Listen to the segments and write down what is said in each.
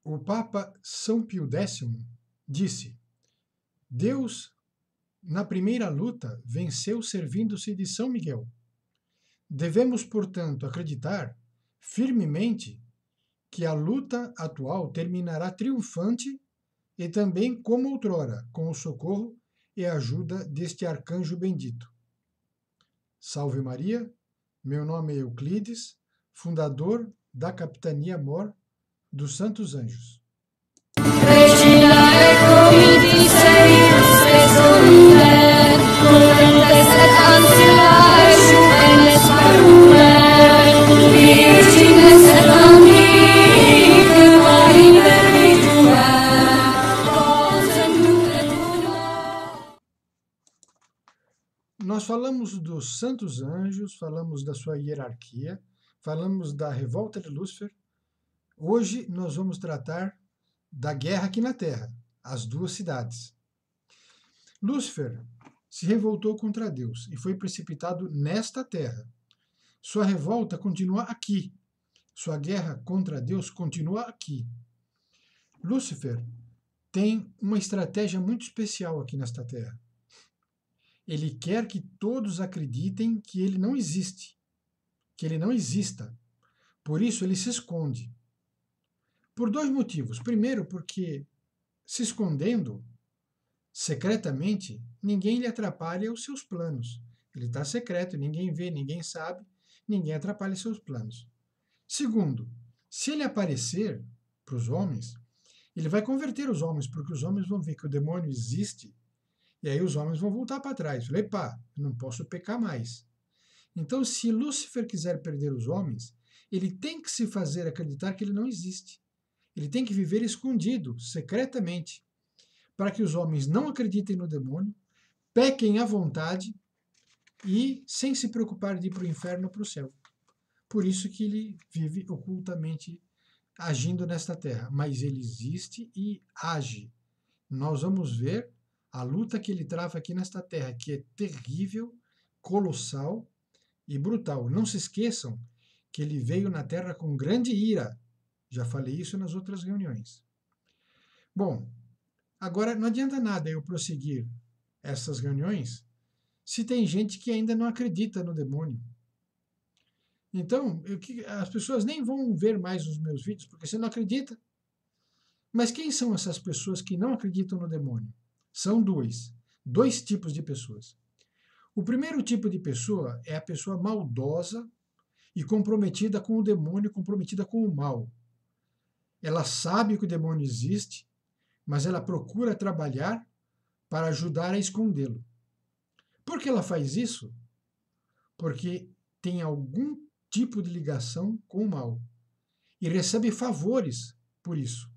O Papa São Pio X disse: Deus, na primeira luta, venceu servindo-se de São Miguel. Devemos, portanto, acreditar firmemente que a luta atual terminará triunfante e também, como outrora, com o socorro e ajuda deste arcanjo bendito. Salve Maria, meu nome é Euclides, fundador da Capitania Mor dos Santos Anjos. Regina Ecoitis eius exolumet, voluntas et ancillae juvenes parvumet, virgines et amica inter virtuet, posem et uno. Nós falamos dos santos anjos, falamos da sua hierarquia, falamos da revolta de Lúcifer. Hoje nós vamos tratar da guerra aqui na Terra, as duas cidades. Lúcifer se revoltou contra Deus e foi precipitado nesta Terra. Sua revolta continua aqui. Sua guerra contra Deus continua aqui. Lúcifer tem uma estratégia muito especial aqui nesta Terra. Ele quer que todos acreditem que ele não existe, que ele não exista. Por isso ele se esconde. Por dois motivos. Primeiro, porque se escondendo secretamente, ninguém lhe atrapalha os seus planos. Ele está secreto, ninguém vê, ninguém sabe, ninguém atrapalha seus planos. Segundo, se ele aparecer para os homens, ele vai converter os homens, porque os homens vão ver que o demônio existe, e aí os homens vão voltar para trás. Falei, epá, eu não posso pecar mais. Então, se Lúcifer quiser perder os homens, ele tem que se fazer acreditar que ele não existe. Ele tem que viver escondido, secretamente, para que os homens não acreditem no demônio, pequem à vontade e sem se preocupar de ir para o inferno ou para o céu. Por isso que ele vive ocultamente agindo nesta terra. Mas ele existe e age. Nós vamos ver a luta que ele trava aqui nesta terra, que é terrível, colossal e brutal. Não se esqueçam que ele veio na terra com grande ira. Já falei isso nas outras reuniões. Bom, agora não adianta nada eu prosseguir essas reuniões se tem gente que ainda não acredita no demônio. Então, as pessoas nem vão ver mais os meus vídeos porque você não acredita. Mas quem são essas pessoas que não acreditam no demônio? São dois tipos de pessoas. O primeiro tipo de pessoa é a pessoa maldosa e comprometida com o demônio, comprometida com o mal. Ela sabe que o demônio existe, mas ela procura trabalhar para ajudar a escondê-lo. Por que ela faz isso? Porque tem algum tipo de ligação com o mal e recebe favores por isso.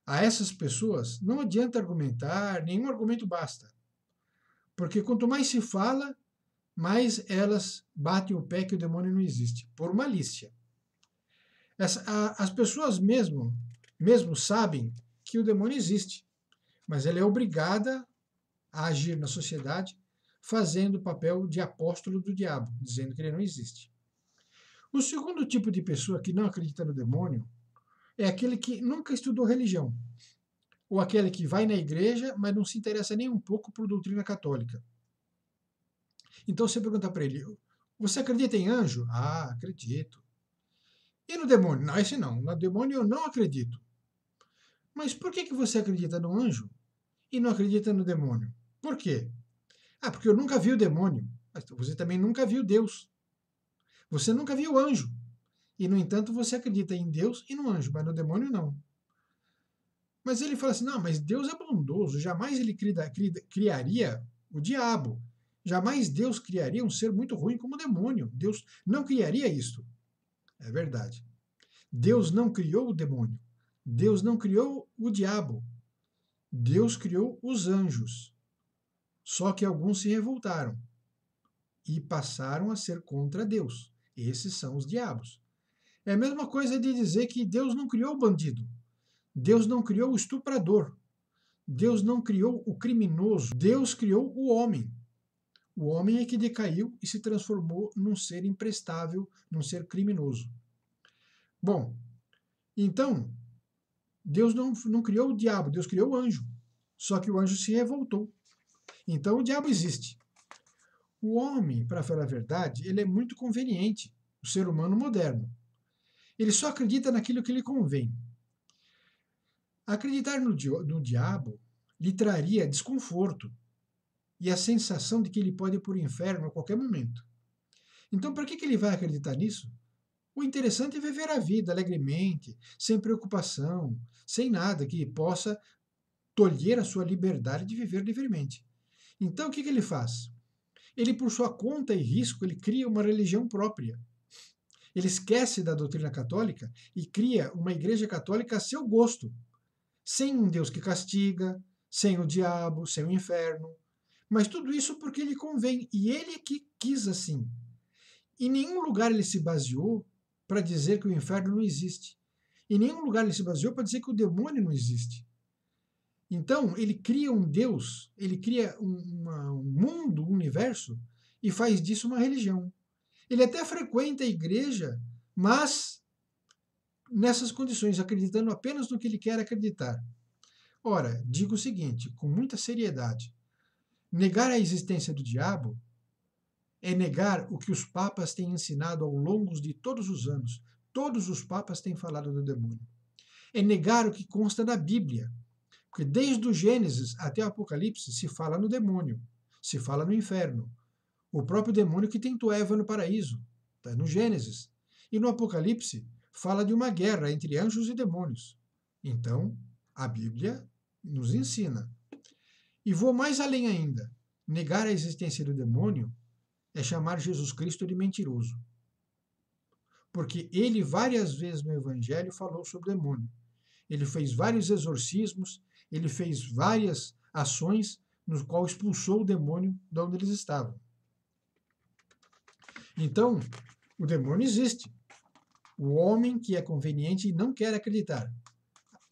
A essas pessoas não adianta argumentar, nenhum argumento basta. Porque quanto mais se fala, mais elas batem o pé que o demônio não existe, por malícia. As pessoas mesmo sabem que o demônio existe, mas ela é obrigada a agir na sociedade fazendo o papel de apóstolo do diabo, dizendo que ele não existe. O segundo tipo de pessoa que não acredita no demônio é aquele que nunca estudou religião, ou aquele que vai na igreja, mas não se interessa nem um pouco por doutrina católica. Então você pergunta para ele, você acredita em anjo? Ah, acredito. E no demônio? Não, esse não. No demônio eu não acredito. Mas por que você acredita no anjo e não acredita no demônio? Por quê? Ah, porque eu nunca vi o demônio. Mas você também nunca viu Deus. Você nunca viu o anjo. E, no entanto, você acredita em Deus e no anjo, mas no demônio não. Mas ele fala assim, não, mas Deus é bondoso. Jamais ele criaria o diabo. Jamais Deus criaria um ser muito ruim como o demônio. Deus não criaria isso. É verdade. Deus não criou o demônio. Deus não criou o diabo. Deus criou os anjos. Só que alguns se revoltaram e passaram a ser contra Deus. Esses são os diabos. É a mesma coisa de dizer que Deus não criou o bandido. Deus não criou o estuprador. Deus não criou o criminoso. Deus criou o homem. O homem é que decaiu e se transformou num ser imprestável, num ser criminoso. Bom, então, Deus não criou o diabo, Deus criou o anjo. Só que o anjo se revoltou. Então o diabo existe. O homem, para falar a verdade, ele é muito conveniente, o ser humano moderno. Ele só acredita naquilo que lhe convém. Acreditar no diabo lhe traria desconforto e a sensação de que ele pode ir para o inferno a qualquer momento. Então, para que ele vai acreditar nisso? O interessante é viver a vida alegremente, sem preocupação, sem nada que possa tolher a sua liberdade de viver livremente. Então, o que ele faz? Ele, por sua conta e risco, ele cria uma religião própria. Ele esquece da doutrina católica e cria uma igreja católica a seu gosto, sem um Deus que castiga, sem o diabo, sem o inferno. Mas tudo isso porque lhe convém, e ele é que quis assim. Em nenhum lugar ele se baseou para dizer que o inferno não existe. Em nenhum lugar ele se baseou para dizer que o demônio não existe. Então, ele cria um Deus, ele cria um mundo, um universo, e faz disso uma religião. Ele até frequenta a igreja, mas nessas condições, acreditando apenas no que ele quer acreditar. Ora, digo o seguinte, com muita seriedade: negar a existência do diabo é negar o que os papas têm ensinado ao longo de todos os anos. Todos os papas têm falado do demônio. É negar o que consta na Bíblia. Porque desde o Gênesis até o Apocalipse se fala no demônio, se fala no inferno. O próprio demônio que tentou Eva no paraíso, está no Gênesis. E no Apocalipse fala de uma guerra entre anjos e demônios. Então, a Bíblia nos ensina. E vou mais além ainda. Negar a existência do demônio é chamar Jesus Cristo de mentiroso. Porque ele várias vezes no Evangelho falou sobre o demônio. Ele fez vários exorcismos, ele fez várias ações no qual expulsou o demônio de onde eles estavam. Então, o demônio existe. O homem que é conveniente e não quer acreditar.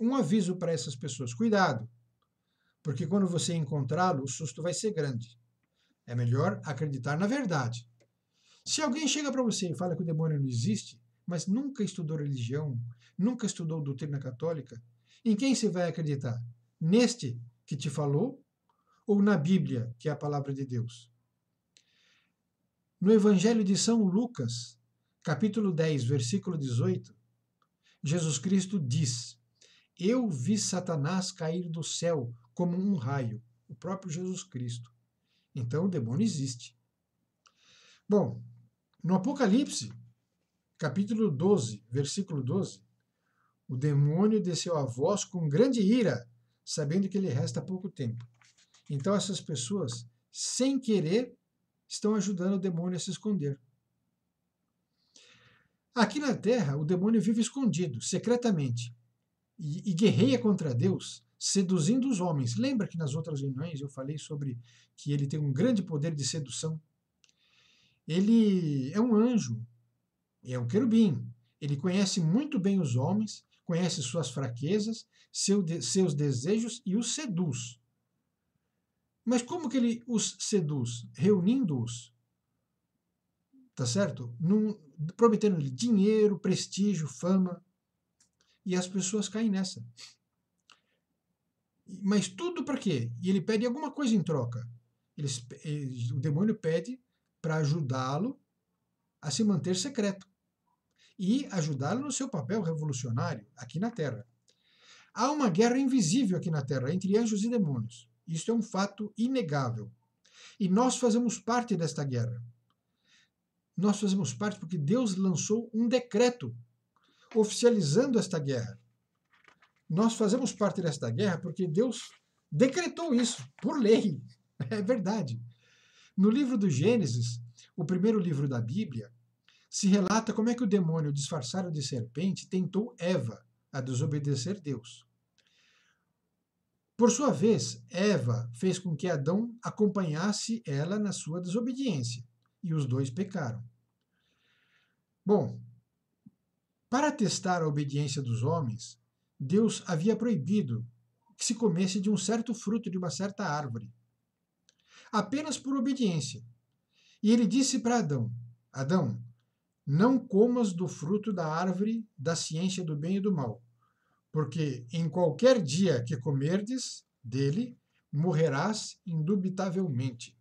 Um aviso para essas pessoas: cuidado, porque quando você encontrá-lo, o susto vai ser grande. É melhor acreditar na verdade. Se alguém chega para você e fala que o demônio não existe, mas nunca estudou religião, nunca estudou doutrina católica, em quem você vai acreditar? Neste que te falou ou na Bíblia, que é a palavra de Deus? No Evangelho de São Lucas, capítulo 10, versículo 18, Jesus Cristo diz: eu vi Satanás cair do céu como um raio, o próprio Jesus Cristo. Então o demônio existe. Bom, no Apocalipse, capítulo 12, versículo 12, o demônio desceu a vós com grande ira, sabendo que lhe resta pouco tempo. Então essas pessoas, sem querer, estão ajudando o demônio a se esconder. Aqui na Terra, o demônio vive escondido, secretamente, e guerreia contra Deus, seduzindo os homens. Lembra que nas outras reuniões eu falei sobre que ele tem um grande poder de sedução? Ele é um anjo, é um querubim. Ele conhece muito bem os homens, conhece suas fraquezas, seus desejos e os seduz. Mas como que ele os seduz? Reunindo-os, tá certo? Prometendo-lhe dinheiro, prestígio, fama. E as pessoas caem nessa. Mas tudo para quê? E ele pede alguma coisa em troca. O demônio pede para ajudá-lo a se manter secreto e ajudá-lo no seu papel revolucionário aqui na Terra. Há uma guerra invisível aqui na Terra entre anjos e demônios. Isso é um fato inegável. E nós fazemos parte desta guerra. Nós fazemos parte porque Deus lançou um decreto oficializando esta guerra. Nós fazemos parte desta guerra porque Deus decretou isso, por lei. É verdade. No livro do Gênesis, o primeiro livro da Bíblia, se relata como é que o demônio, disfarçado de serpente, tentou Eva a desobedecer Deus. Por sua vez, Eva fez com que Adão acompanhasse ela na sua desobediência, e os dois pecaram. Bom, para testar a obediência dos homens, Deus havia proibido que se comesse de um certo fruto de uma certa árvore, apenas por obediência. E ele disse para Adão: Adão, não comas do fruto da árvore da ciência do bem e do mal, porque em qualquer dia que comerdes dele, morrerás indubitavelmente.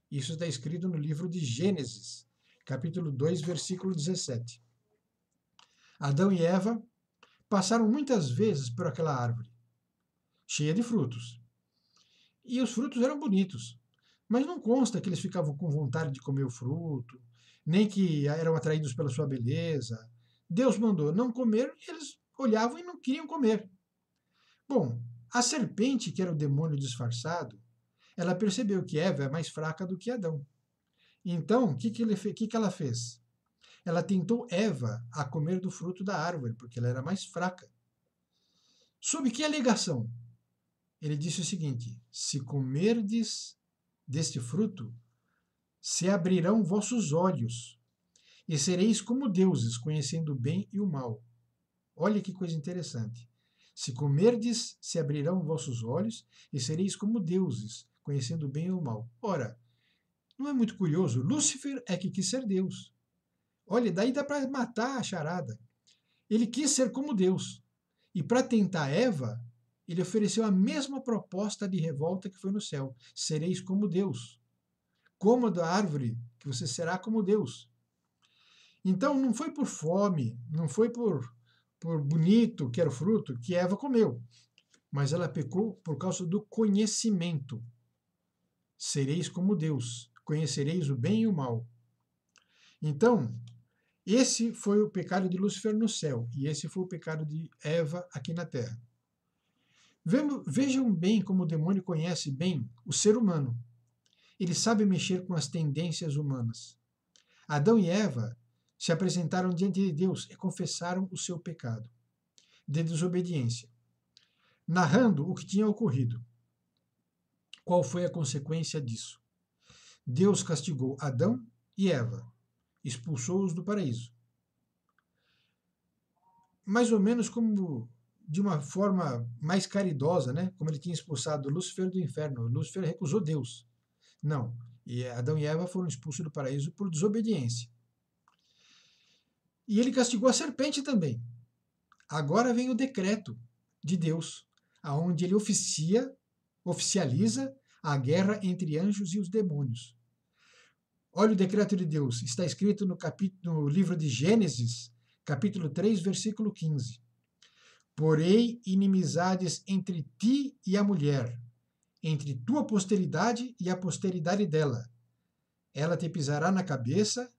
Isso está escrito no livro de Gênesis, capítulo 2, versículo 17. Adão e Eva passaram muitas vezes por aquela árvore, cheia de frutos. E os frutos eram bonitos, mas não consta que eles ficavam com vontade de comer o fruto, nem que eram atraídos pela sua beleza. Deus mandou não comer e eles olhavam e não queriam comer. Bom, a serpente, que era o demônio disfarçado, ela percebeu que Eva é mais fraca do que Adão. Então, o que ela fez? Ela tentou Eva a comer do fruto da árvore, porque ela era mais fraca. Sob que alegação? Ele disse o seguinte: se comerdes deste fruto, se abrirão vossos olhos, e sereis como deuses, conhecendo o bem e o mal. Olha que coisa interessante. Se comerdes, se abrirão vossos olhos, e sereis como deuses, conhecendo o bem e o mal. Ora, não é muito curioso? Lúcifer é que quis ser Deus. Olha, daí dá para matar a charada. Ele quis ser como Deus. E para tentar Eva, ele ofereceu a mesma proposta de revolta que foi no céu. Sereis como Deus. Coma da árvore, que você será como Deus. Então, não foi por fome, não foi por bonito que era o fruto que Eva comeu, mas ela pecou por causa do conhecimento. Sereis como Deus, conhecereis o bem e o mal. Então, esse foi o pecado de Lúcifer no céu, e esse foi o pecado de Eva aqui na terra. Vejam bem como o demônio conhece bem o ser humano. Ele sabe mexer com as tendências humanas. Adão e Eva se apresentaram diante de Deus e confessaram o seu pecado de desobediência, narrando o que tinha ocorrido. Qual foi a consequência disso? Deus castigou Adão e Eva, expulsou-os do paraíso. Mais ou menos como de uma forma mais caridosa, né? Como ele tinha expulsado Lúcifer do inferno. Lúcifer recusou Deus. Não. E Adão e Eva foram expulsos do paraíso por desobediência. E ele castigou a serpente também. Agora vem o decreto de Deus, aonde ele oficializa a guerra entre anjos e os demônios. Olha o decreto de Deus, está escrito no livro de Gênesis, capítulo 3, versículo 15. Porém, inimizades entre ti e a mulher, entre tua posteridade e a posteridade dela. Ela te pisará na cabeça,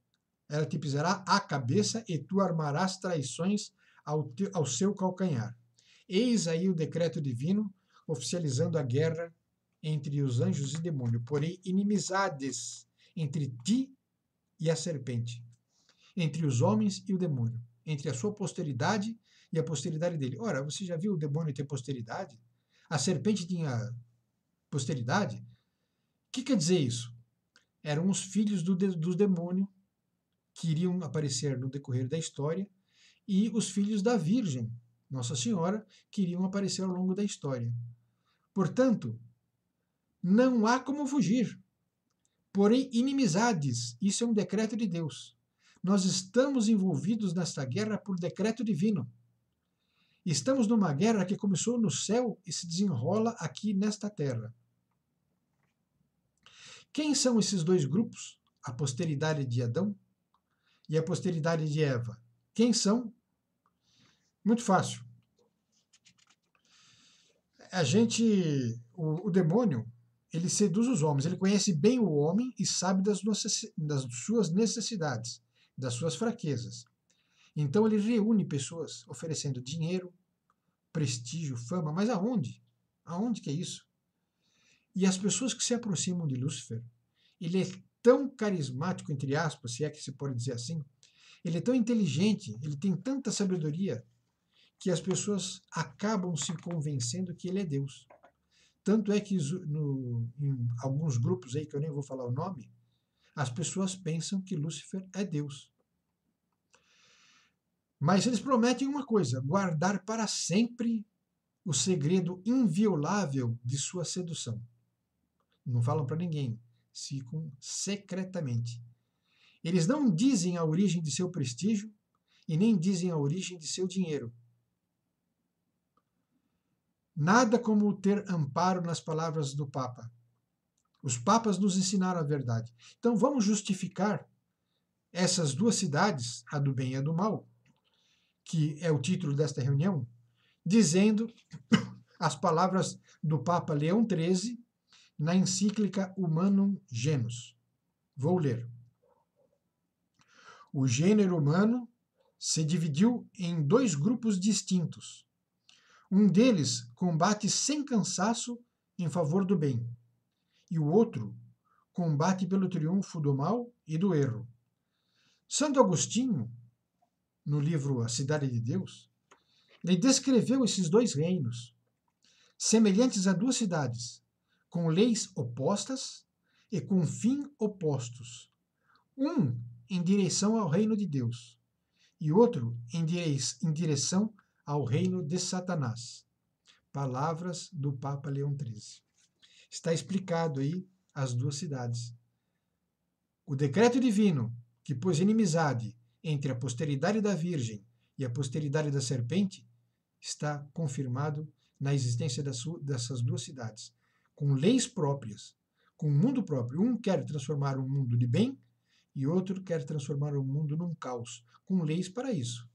ela te pisará a cabeça, e tu armarás traições ao seu calcanhar. Eis aí o decreto divino oficializando a guerra entre os anjos e demônio. Porém, inimizades entre ti e a serpente, entre os homens e o demônio, entre a sua posteridade e a posteridade dele. Ora, você já viu o demônio ter posteridade? A serpente tinha posteridade? O que quer dizer isso? Eram os filhos do demônio que iriam aparecer no decorrer da história, e os filhos da Virgem, Nossa Senhora, que iriam aparecer ao longo da história. Portanto, não há como fugir. Porém, inimizades, isso é um decreto de Deus. Nós estamos envolvidos nesta guerra por decreto divino. Estamos numa guerra que começou no céu e se desenrola aqui nesta terra. Quem são esses dois grupos? A posteridade de Adão e a posteridade de Eva. Quem são? Muito fácil. O demônio, ele seduz os homens, ele conhece bem o homem e sabe das suas necessidades, das suas fraquezas. Então ele reúne pessoas oferecendo dinheiro, prestígio, fama, mas aonde? Aonde que é isso? E as pessoas que se aproximam de Lúcifer, ele é tão carismático, entre aspas, se é que se pode dizer assim, ele é tão inteligente, ele tem tanta sabedoria, que as pessoas acabam se convencendo que ele é Deus. Tanto é que em alguns grupos aí, que eu nem vou falar o nome, as pessoas pensam que Lúcifer é Deus. Mas eles prometem uma coisa: guardar para sempre o segredo inviolável de sua sedução. Não falam para ninguém, ficam secretamente. Eles não dizem a origem de seu prestígio e nem dizem a origem de seu dinheiro. Nada como ter amparo nas palavras do Papa. Os papas nos ensinaram a verdade. Então vamos justificar essas duas cidades, a do bem e a do mal, que é o título desta reunião, dizendo as palavras do Papa Leão XIII na encíclica Humanum Genus. Vou ler. O gênero humano se dividiu em dois grupos distintos. Um deles combate sem cansaço em favor do bem, e o outro combate pelo triunfo do mal e do erro. Santo Agostinho, no livro A Cidade de Deus, ele descreveu esses dois reinos, semelhantes a duas cidades, com leis opostas e com fim opostos. Um em direção ao reino de Deus e outro em direção ao reino de Satanás. Palavras do Papa Leão XIII. Está explicado aí as duas cidades. O decreto divino que pôs inimizade entre a posteridade da Virgem e a posteridade da serpente está confirmado na existência dessas duas cidades, com leis próprias, com um mundo próprio. Um quer transformar um mundo de bem e outro quer transformar o mundo num caos, com leis para isso.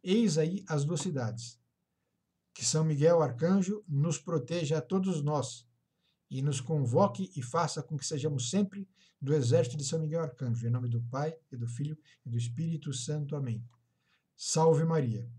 Eis aí as duas cidades. Que São Miguel Arcanjo nos proteja a todos nós e nos convoque e faça com que sejamos sempre do exército de São Miguel Arcanjo. Em nome do Pai, e do Filho, e do Espírito Santo. Amém. Salve Maria.